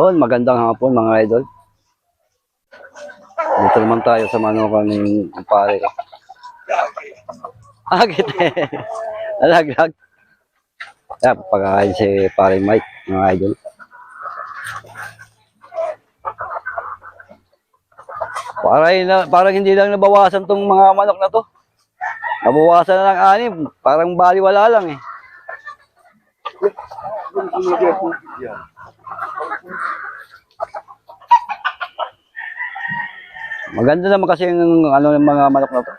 Yun, magandang hapon mga idol. Dito naman tayo sa manukan ng pare ko. Agit eh. Alaglag. Kaya pagkakain si pare Mike, mga idol. Parang hindi lang nabawasan tong mga manok na to. Nabawasan na ng anim. Parang baliwala lang eh. Maganda naman kasi yung ano ng mga manok na to.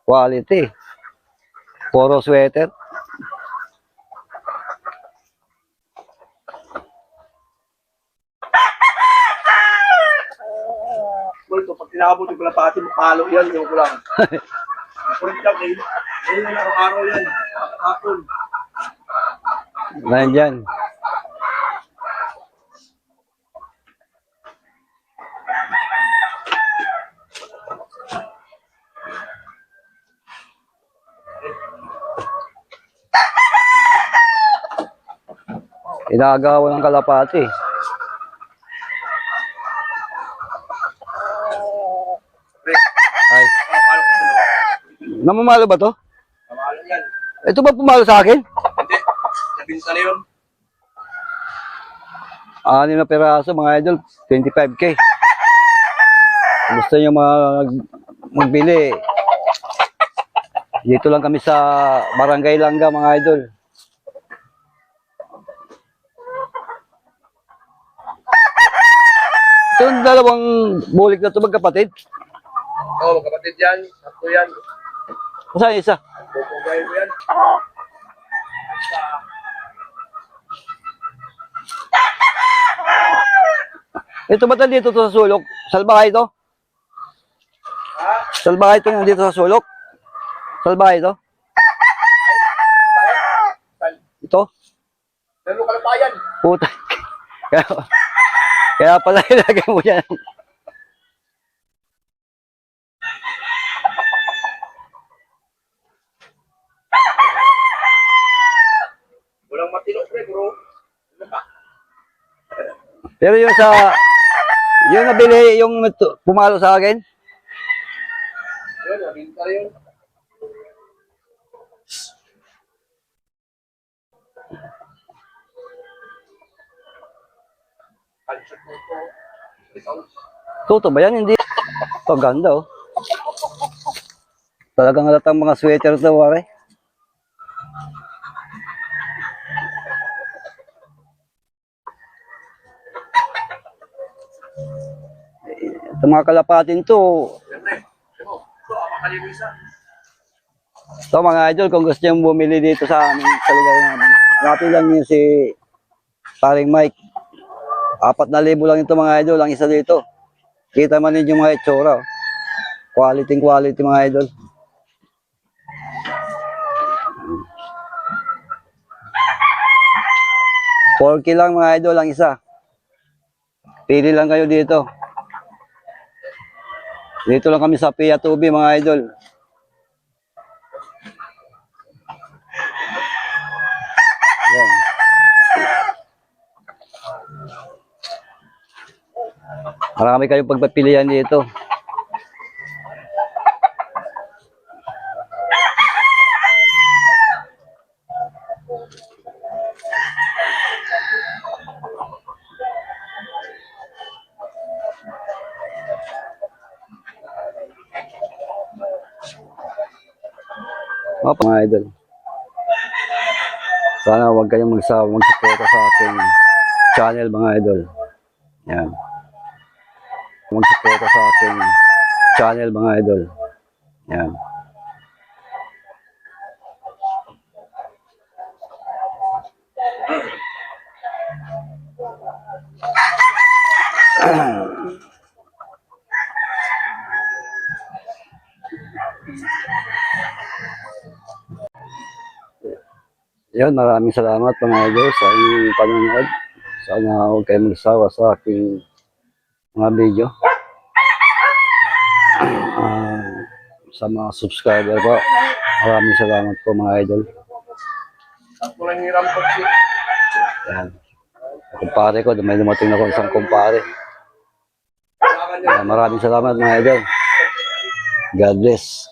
Quality. Puro sweater. Ito, pag tinakabot yung kalapati, mapalo yan, yung ko lang. Kulit lang, ngayon yung araw-araw yan, hapon. Nandyan. Inagawa ng kalapati. Ay. Namamalo ba to? Namalo yan. Ito ba pumalo sa akin? Hindi, nabinta na yun. 6 na peraso mga idol, 25K. Gusto nyo magbili. Dito lang kami sa Barangay Langga mga idol. Ito yung dalawang bulik na ito magkapatid. Oo, magkapatid yan, sakto yan. Saan isa? Pupugay ko yan. Ito ba dito to sa sulok? Salbahay ito? Ha? Salbahay ito nandito sa sulok? Salbahay ito? Ito? Lalo kalapayan. Puta. Kaya pala ilagay mo yan. Walang matino, bro. Pero yung nabili, yung pumalo sa akin, Yun, nabinta yun. Kalsot mo ito. toto ba yan? Hindi. Ito, ganda oh. Talagang halatang mga sweater to, pare. Ito mga kalapatin to. So mga idol, kung gusto nyo bumili dito sa amin, sa lugar namin, hanapin lang nyo si paring Mike. 4,000 lang ito mga idol, ang isa dito. Kita man ninyo mga itsura. Oh. Quality mga idol. $4K lang mga idol, ang isa. Pili lang kayo dito. Dito lang kami sa Pia Tubi mga idol. Yan. Marami kayong pagpapilian dito. Mga idol. Sana huwag kayong magsuporta sa aking channel mga idol. Yan. Magsuporta sa aking channel mga idol. Yan. Yan, maraming salamat mga idol sa inyong panonood. Sana huwag kayong magsawa sa aking mga video. Sa mga subscriber po, maraming salamat po mga idol. Ako lang hiram po siya. Yan. Ako kumpare ko. May dumating na ko isang kumpare. Maraming salamat mga idol. God bless.